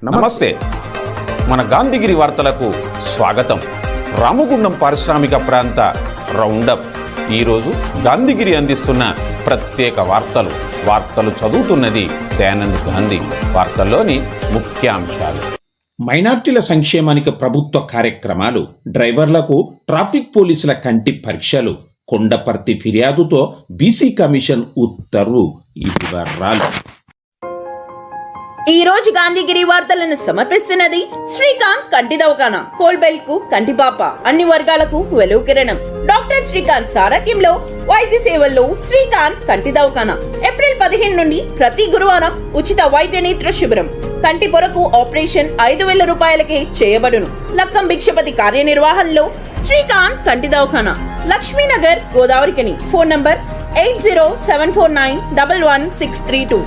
నమస్తే. మన గాంధీగిరి వార్తలకు స్వాగతం. రామగుండం పారిశ్రామిక ప్రాంత రౌండప్. ఈరోజు గాంధీగిరి అందిస్తున్న ప్రత్యేక వార్తలు చదువుతున్నది దయానంద్ గాంధీ. వార్తల్లోని ముఖ్యాంశాలు. మైనార్టీల సంక్షేమానికి ప్రభుత్వ కార్యక్రమాలు, డ్రైవర్లకు ట్రాఫిక్ పోలీసుల కంటి పరీక్షలు, కొండపర్తి ఫిర్యాదుతో బీసీ కమిషన్ ఉత్తర్వు. ఈ వివరాలు ఈ రోజు గాంధీగిరి వార్తలను సమర్పిస్తున్నది శ్రీకాంత్ కంటి దవాఖానా. కోల్బెల్ కు కంటిపాప, అన్ని వర్గాలకు వెలుగు కిరణం. డాక్టర్ శ్రీకాంత్ సారథ్యంలో వైద్య సేవల్లో శ్రీకాంత్ కంటి దవాఖానా. ఏప్రిల్ 15 నుండి ప్రతి గురువారం ఉచిత వైద్య నేత్ర శిబిరం. కంటి పొరకు ఆపరేషన్ 5,000 రూపాయలకే చేయబడును. లక్కం భిక్షపతి కార్యనిర్వహణలో శ్రీకాంత్ కంటి దవాఖానా, లక్ష్మీనగర్, గోదావరికని. Phone number 8074911632.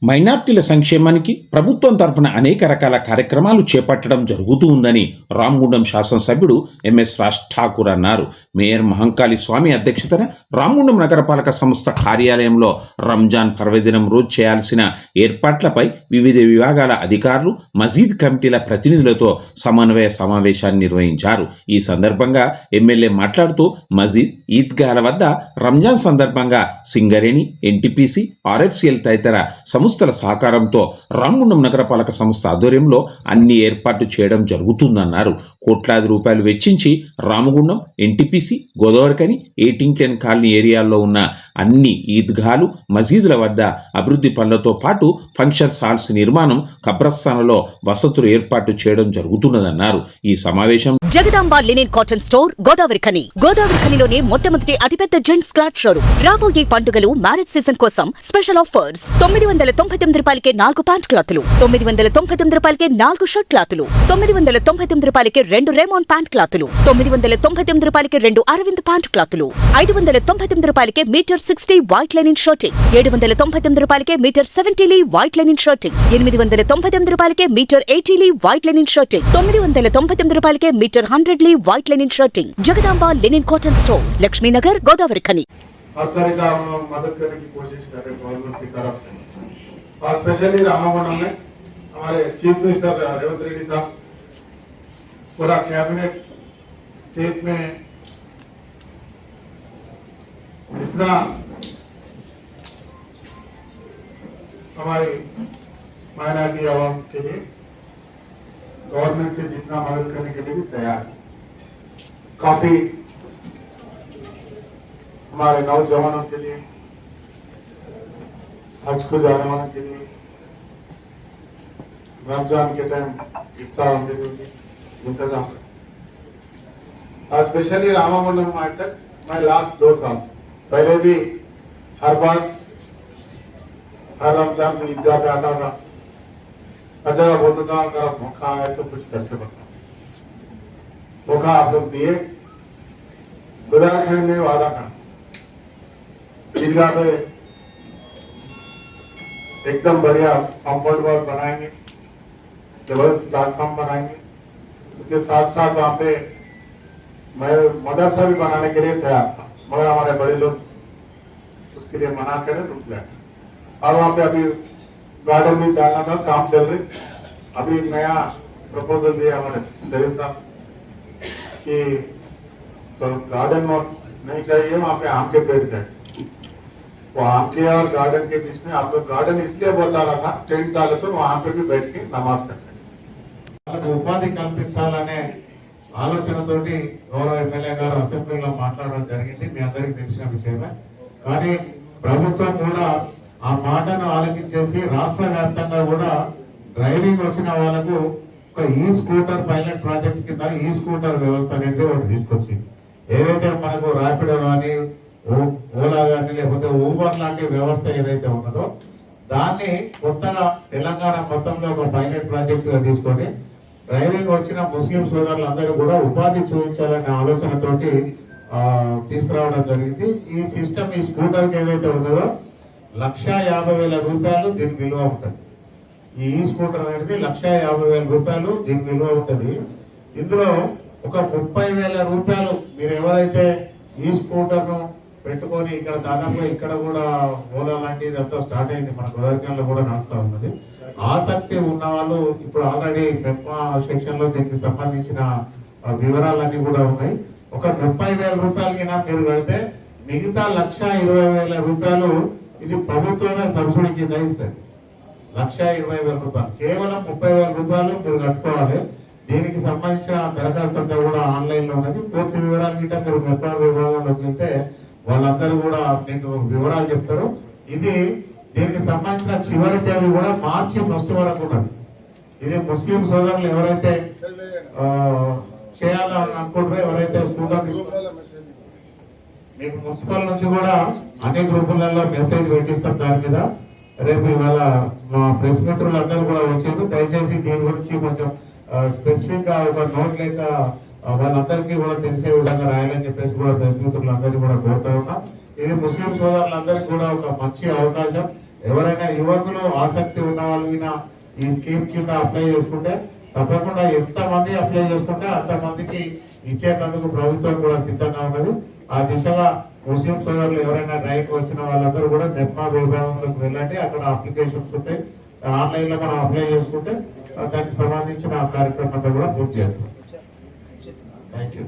మైనార్టీల సంక్షేమానికి ప్రభుత్వం తరఫున అనేక రకాల కార్యక్రమాలు చేపట్టడం జరుగుతూ ఉందని రామగుండం శాసనసభ్యుడు ఎంఎస్ రాజ్ ఠాకూర్ అన్నారు. మేయర్ మహంకాళి స్వామి అధ్యక్షతన రామగుండం నగరపాలక సంస్థ కార్యాలయంలో రంజాన్ పర్వదినం రోజు చేయాల్సిన ఏర్పాట్లపై వివిధ విభాగాల అధికారులు, మసీద్ కమిటీల ప్రతినిధులతో సమన్వయ సమావేశాన్ని నిర్వహించారు. ఈ సందర్భంగా ఎమ్మెల్యే మాట్లాడుతూ మసీద్, ఈద్గాల వద్ద రంజాన్ సందర్భంగా సింగరేణి, ఎన్టీపీసీ, ఆర్ఎఫ్సిఎల్ తదితర సంస్థల సహకారంతో రామగుండం నగరపాలక సంస్థ ఆధ్వర్యంలో అన్ని ఏర్పాట్లు చేయడం జరుగుతుందన్నారు. కోట్లాది రూపాయలు వెచ్చించి రామగుండం, ఎన్టీపీసీ, గోదావరికని, ఏటింగ్టన్ కాలనీ ఏరియాల్లో ఉన్న అన్ని ఈద్గాలు, మసీదుల వద్ద అభివృద్ధి పనులతో పాటు ఫంక్షన్ హాల్స్ నిర్మాణం, కబ్రస్థానంలో వసతులు ఏర్పాటు చేయడం జరుగుతున్నదన్నారు. ఈ సమావేశం జగదాంబ లినెన్ కాటన్ స్టోర్, గోదావరిఖనిలోనే మొట్టమొదటి అతిపెద్ద జెంట్స్ క్లాత్ షోరూమ్. రాబోయే పండుగలు, మ్యారేజ్ సీజన్ కోసం స్పెషల్ ఆఫర్స్. 999 రూపాయలకే 4 ప్యాంట్ క్లాతులు, 999 రూపాయలకే 4 షర్ట్ క్లాతులు, 999 రూపాయలకే 2 రేమాన్ ప్యాంట్ క్లాతులు, 999 రూపాయలకే 2 అరవింద్ ప్యాంట్ క్లాతులు, 599 రూపాయలకే మీటర్ 60 వైట్ లైనిన్ షర్టింగ్, 799 రూపాయలకే మీటర్ 70 వైట్ లైనిన్ షర్టింగ్, 899 రూపాయలకే మీటర్ 80 వైట్ లైనిన్ షర్టింగ్, 999 రూపాయలకే metre 100 white linen shirting. Jagadamba linen cotton store, Laxminagar, Godavarikhani. हर तरीका हम लोग मदद करने की कोशिश कर रहे हैं गवर्नमेंट की तरफ से, और स्पेशली रामागुंडम में हमारे चीफ मिनिस्टर रेवंत रेड्डी साहब, पूरा कैबिनेट, स्टेट में जितना हमारी माइनॉरिटी आवाम के लिए गवर्नमेंट से जितना मदद करने के लिए भी तैयार है. काफी हमारे नौजवानों के लिए, हज को जाने वालों के लिए, रमजान के टाइम इफ्तार के लिए इंतजाम. स्पेशली रामागुंडम में आज तक मैं लास्ट 2 साल से पहले भी हर बार हर रमजान में ईदगाह पे आता था, हर जगह बोलता था अगर मौका आए तो कुछ करके बताओ. मौका आप लोग दिए. गोदावरिखनी में वादा था ईदगाह पे एकदम बढ़िया कॉम्पाउंड वॉल बनाएंगे, जबरदस्त प्लेटफॉर्म बनाएंगे. उसके साथ साथ वहाँ पे मैं मदरसा भी बनाने के लिए तैयार था, मगर हमारे बड़े लोग उसके लिए मना करे, रुक गए. और वहाँ पे अभी गार्डन भी डालना था, काम चल रही. अभी एक नया प्रपोजल दिया हमारे शरीफ साहब कि तो गार्डन नहीं चाहिए, वहाँ पे आम के पेड़ चाहिए. वो आम के और गार्डन के बीच में आप लोग गार्डन इसलिए बता रहा था, टेंट डाले तो वहां पे भी बैठ के नमाज कर सकते. ఉపాధి కల్పించాలనే ఆలోచనతోటి గౌరవ ఎమ్మెల్యే గారు అసెంబ్లీలో మాట్లాడడం జరిగింది, మీ అందరికీ తెలిసిన విషయమే. కానీ ప్రభుత్వం కూడా ఆ మాటను ఆలోచించేసి రాష్ట్ర వ్యాప్తంగా కూడా డ్రైవింగ్ వచ్చిన వాళ్ళకు ఒక ఈ స్కూటర్ పైలట్ ప్రాజెక్ట్ కింద ఈ స్కూటర్ వ్యవస్థ అనేది ఒకటి తీసుకొచ్చింది. ఏదైతే మనకు ర్యాపిడో కానీ, ఓలా కానీ, లేకపోతే ఊబర్ లాంటి వ్యవస్థ ఏదైతే ఉన్నదో దాన్ని కొత్తగా తెలంగాణ మొత్తంలో ఒక పైలట్ ప్రాజెక్ట్ గా తీసుకొని డ్రైవింగ్ వచ్చిన ముస్లిం సోదరులందరూ కూడా ఉపాధి చూపించాలనే ఆలోచనతోటి తీసుకురావడం జరిగింది. ఈ సిస్టమ్, ఈ స్కూటర్ ఏదైతే ఉన్నదో 1,50,000 రూపాయలు దీని విలువ ఉంటుంది. ఈ స్కూటర్ అనేది 1,50,000 రూపాయలు దీని విలువ ఉంటుంది. ఇందులో ఒక 30,000 రూపాయలు మీరు ఎవరైతే ఈ స్కూటర్ ను పెట్టుకొని ఇక్కడ దాదాపు ఇక్కడ కూడా ఓలా లాంటిది అంతా స్టార్ట్ అయింది, మన గోదావరిఖనిలో కూడా నడుస్తూ ఉన్నది. ఆసక్తి ఉన్న వాళ్ళు ఇప్పుడు ఆల్రెడీ మెప్మా సెక్షన్ లో దీనికి సంబంధించిన వివరాలన్నీ కూడా ఉన్నాయి. ఒక 30,000 రూపాయలకైనా మీరు కడితే మిగతా 1,20,000 రూపాయలు ఇది ప్రభుత్వమే సబ్సిడీ కింద ఇస్తుంది. 1,20,000 రూపాయలు కేవలం 30,000 రూపాయలు మీరు కట్టుకోవాలి. దీనికి సంబంధించిన దరఖాస్తు అంతా కూడా ఆన్లైన్ లో ఉన్నది. పూర్తి వివరాలు గిట్ట మీరు మెట్రో విభాగంలోకి వెళ్తే వాళ్ళందరూ కూడా మీకు వివరాలు చెప్తారు. ఇది దీనికి సంబంధించిన చివరి తేదీ కూడా మార్చి 1 వరకు ఉన్నది. ఇది ముస్లిం సోదరులు ఎవరైతే చేయాలని అనుకుంటారో, ఎవరైతే స్కూల్లో మీకు మున్సిపల్ నుంచి కూడా అన్ని గ్రూపులలో మెసేజ్ పెట్టిస్తాం దాని మీద. రేపు ఇవాళ మా ప్రెస్ మిత్రులందరూ కూడా వచ్చారు. దయచేసి దీని గురించి కొంచెం స్పెసిఫిక్ గా ఒక నోట్ లేక వాళ్ళందరికీ కూడా తెలిసే విధంగా రాయాలని చెప్పేసి కూడా ప్రెస్ మిత్రులందరినీ కూడా కోరుతా ఉన్నా. ఇది ముస్లిం సోదరులందరికీ కూడా ఒక మంచి అవకాశం. ఎవరైనా యువకులు ఆసక్తి ఉన్న వాళ్ళు ఈ స్కీమ్ కింద అప్లై చేసుకుంటే తప్పకుండా ఎంత మంది అప్లై చేసుకుంటే అంతమందికి ఇచ్చేందుకు ప్రభుత్వం కూడా సిద్ధంగా ఉన్నది. ఆ దిశగా ముస్లిం సోదరులు ఎవరైనా డ్రైవ్కి వచ్చిన వాళ్ళందరూ కూడా మెప్మా విభాగంలోకి వెళ్ళండి. అక్కడ అప్లికేషన్స్ ఉంటాయి. ఆన్లైన్ లో మనం అప్లై చేసుకుంటే దానికి సంబంధించిన కార్యక్రమం అంతా కూడా పూర్తి చేస్తాం. Thank you.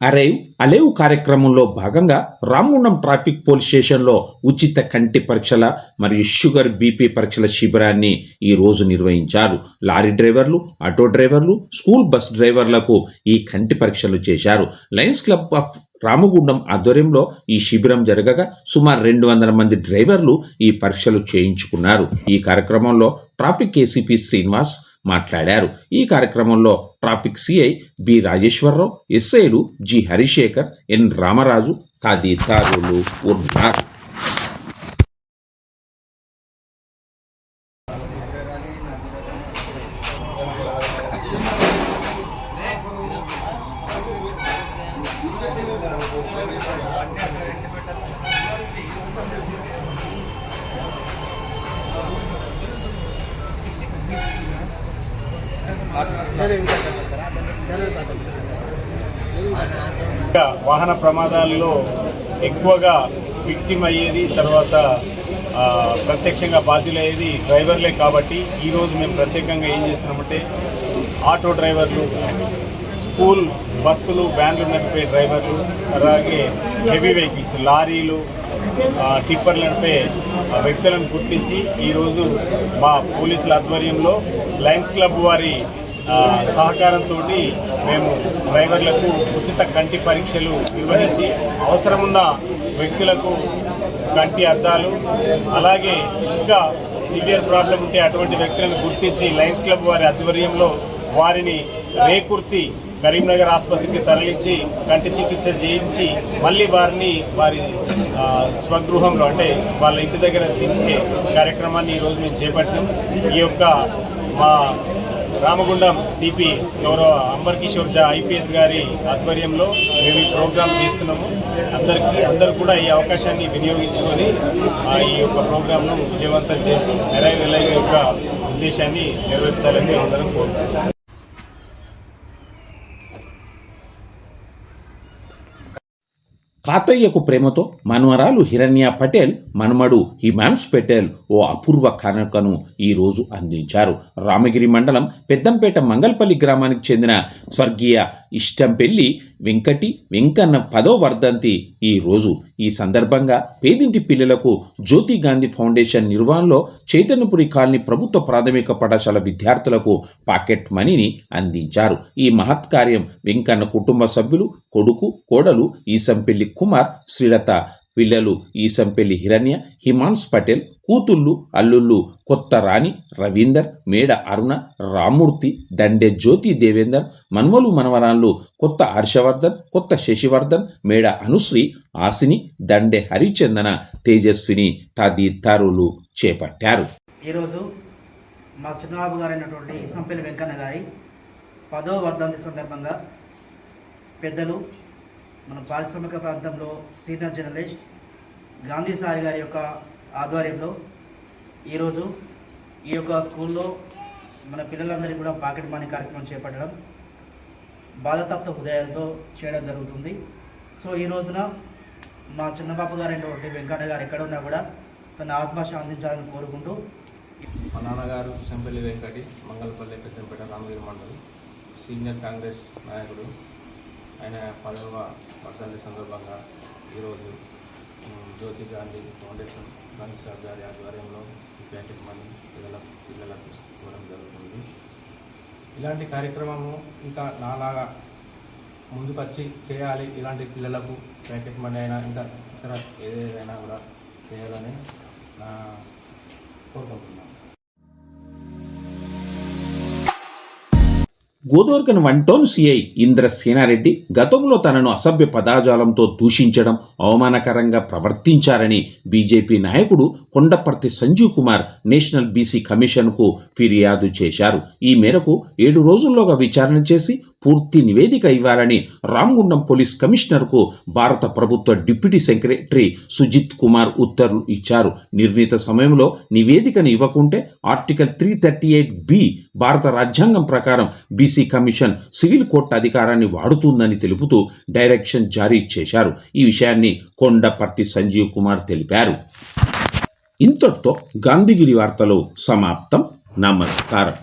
అరైవ్ అలేవ్ కార్యక్రమంలో భాగంగా రామగుండం ట్రాఫిక్ పోలీస్ స్టేషన్లో ఉచిత కంటి పరీక్షల మరియు షుగర్ బీపీ పరీక్షల శిబిరాన్ని ఈ రోజు నిర్వహించారు. లారీ డ్రైవర్లు, ఆటో డ్రైవర్లు, స్కూల్ బస్ డ్రైవర్లకు ఈ కంటి పరీక్షలు చేశారు. లయన్స్ క్లబ్ ఆఫ్ రామగుండం ఆధ్వర్యంలో ఈ శిబిరం జరగగా సుమారు 200 మంది డ్రైవర్లు ఈ పరీక్షలు చేయించుకున్నారు. ఈ కార్యక్రమంలో ట్రాఫిక్ ఏసీపీ శ్రీనివాస్ మాట్లాడారు. ఈ కార్యక్రమంలో ట్రాఫిక్ సిఐ బి రాజేశ్వరరావు, ఎస్ఐలు జి హరిశేఖర్, ఎన్ రామరాజు తదితరులు ఉన్నారు. వాహన ప్రమాదాల్లో ఎక్కువగా విక్టిమ్ అయ్యేది, తర్వాత ప్రత్యక్షంగా బాధ్యులయ్యేది డ్రైవర్లే. కాబట్టి ఈరోజు మేము ప్రత్యేకంగా ఏం చేస్తున్నామంటే ఆటో డ్రైవర్లు, స్కూల్ బస్సులు, వ్యాన్లు నడిపే డ్రైవర్లు, అలాగే హెవీ వెహికల్స్, లారీలు, టిప్పర్లు నడిపే వ్యక్తులను గుర్తించి ఈరోజు మా పోలీసుల ఆధ్వర్యంలో లయన్స్ క్లబ్ వారి సహకారంతో మేము డ్రైవర్లకు ఉచిత కంటి పరీక్షలు నిర్వహించి అవసరమున్న వ్యక్తులకు కంటి అద్దాలు, అలాగే ఇంకా సివియర్ ప్రాబ్లం ఉంటే అటువంటి వ్యక్తులను గుర్తించి లయన్స్ క్లబ్ వారి ఆధ్వర్యంలో వారిని రేకుర్తి కరీంనగర్ ఆసుపత్రికి తరలించి కంటి చికిత్స చేయించి మళ్ళీ వారిని వారి స్వగృహంలో అంటే వాళ్ళ ఇంటి దగ్గర దింపే కార్యక్రమాన్ని ఈరోజు మేము చేపట్టాం. ఈ యొక్క మా రామగుండం సిపి గౌరవ అంబర్ కిషోర్ జా ఐపీఎస్ గారి ఆధ్వర్యంలో మేము ఈ ప్రోగ్రాం చేస్తున్నాము. అందరూ కూడా ఈ అవకాశాన్ని వినియోగించుకొని ఈ యొక్క ప్రోగ్రాంను విజయవంతం చేసి నెరవేర్ల యొక్క ఉద్దేశాన్ని నెరవేర్చాలని అందరం కోరుతున్నాం. తాతయ్యకు ప్రేమతో మనవరాలు హిరణ్య పటేల్, మనమడు హిమాన్స్ పటేల్ ఓ అపూర్వ కానుకను ఈరోజు అందించారు. రామగిరి మండలం పెద్దంపేట మంగల్పల్లి గ్రామానికి చెందిన స్వర్గీయ ఇష్టంపెల్లి వెంకన్న 10వ వర్ధంతి ఈరోజు. ఈ సందర్భంగా పేదింటి పిల్లలకు జ్యోతి గాంధీ ఫౌండేషన్ నిర్వహణలో చైతన్యపురి కాలనీ ప్రభుత్వ ప్రాథమిక పాఠశాల విద్యార్థులకు పాకెట్ మనీని అందించారు. ఈ మహత్ కార్యం వెంకన్న కుటుంబ సభ్యులు, కొడుకు, కోడలు ఈసంపెల్లి కుమార్, శ్రీలత, పిల్లలు ఈసంపెల్లి హిరణ్య, హిమాన్స్ పటేల్, కూతుళ్ళు, అల్లుళ్ళు కొత్త రాణి, రవీందర్, మేడ అరుణ, రామూర్తి, దండే జ్యోతి దేవేందర్, మన్మలు మనవరాళ్ళు కొత్త హర్షవర్ధన్, కొత్త శశివర్ధన్, మేడ అనుశ్రీ, ఆసిని, దండే హరిచందన, తేజస్విని తదితరులు చేపట్టారు. ఈరోజు మా చిన్నబాబు గారైనటువంటి ఈసంపెల్లి వెంకన్న గారి 10వ వర్ధంతి సందర్భంగా పెద్దలు, మన పారిశ్రామిక ప్రాంతంలో సీనియర్ జర్నలిస్ట్ గాంధీ సారి గారి యొక్క ఆధ్వర్యంలో ఈరోజు ఈ యొక్క స్కూల్లో మన పిల్లలందరికీ కూడా పాకెట్ మనీ కార్యక్రమం చేపట్టడం బాధతప్త హృదయాలతో చేయడం జరుగుతుంది. సో ఈ రోజున మా చిన్నబాబు గారైనటువంటి వెంకన్న గారు ఎక్కడ ఉన్నా కూడా తన ఆత్మ శాంతించాలని కోరుకుంటూ మా నాన్నగారు శంపల్లి వెంకటి, మంగళపల్లి, పెద్దంపేట, రామగిరి మండలం, సీనియర్ కాంగ్రెస్ నాయకుడు. ఆయన 10వ వర్ధంతి సందర్భంగా ఈరోజు జ్యోతి గాంధీ ఫౌండేషన్ గాంధీ సార్ గారి ఆధ్వర్యంలో ప్యాకెట్ మనీ పిల్లలకు ఇవ్వడం జరుగుతుంది. ఇలాంటి కార్యక్రమము ఇంకా నాలాగా ముందుకొచ్చి చేయాలి. ఇలాంటి పిల్లలకు ప్యాకెట్ మనీ అయినా ఇంకా ఇతర ఏదైనా కూడా చేయాలని నా కోరుకుంటున్నాను. గోదావరిఖని 1 టౌన్ సిఐ ఇంద్ర సేనారెడ్డి గతంలో తనను అసభ్య పదాజాలంతో దూషించడం, అవమానకరంగా ప్రవర్తించారని బీజేపీ నాయకుడు కొండపర్తి సంజీవ్ కుమార్ నేషనల్ బీసీ కమిషన్కు ఫిర్యాదు చేశారు. ఈ మేరకు 7 రోజుల్లోగా విచారణ చేసి పూర్తి నివేదిక ఇవ్వాలని రామగుండం పోలీస్ కమిషనర్కు భారత ప్రభుత్వ డిప్యూటీ సెక్రటరీ సుజిత్ కుమార్ ఉత్తర్వులు ఇచ్చారు. నిర్ణీత సమయంలో నివేదికను ఇవ్వకుంటే ఆర్టికల్ 338B భారత రాజ్యాంగం ప్రకారం బీసీ కమిషన్ సివిల్ కోర్టు అధికారాన్ని వాడుతుందని తెలుపుతూ డైరెక్షన్ జారీ చేశారు. ఈ విషయాన్ని కొండపర్తి సంజీవ్ కుమార్ తెలిపారు. ఇంతటితో గాంధీగిరి వార్తలు సమాప్తం. నమస్కారం.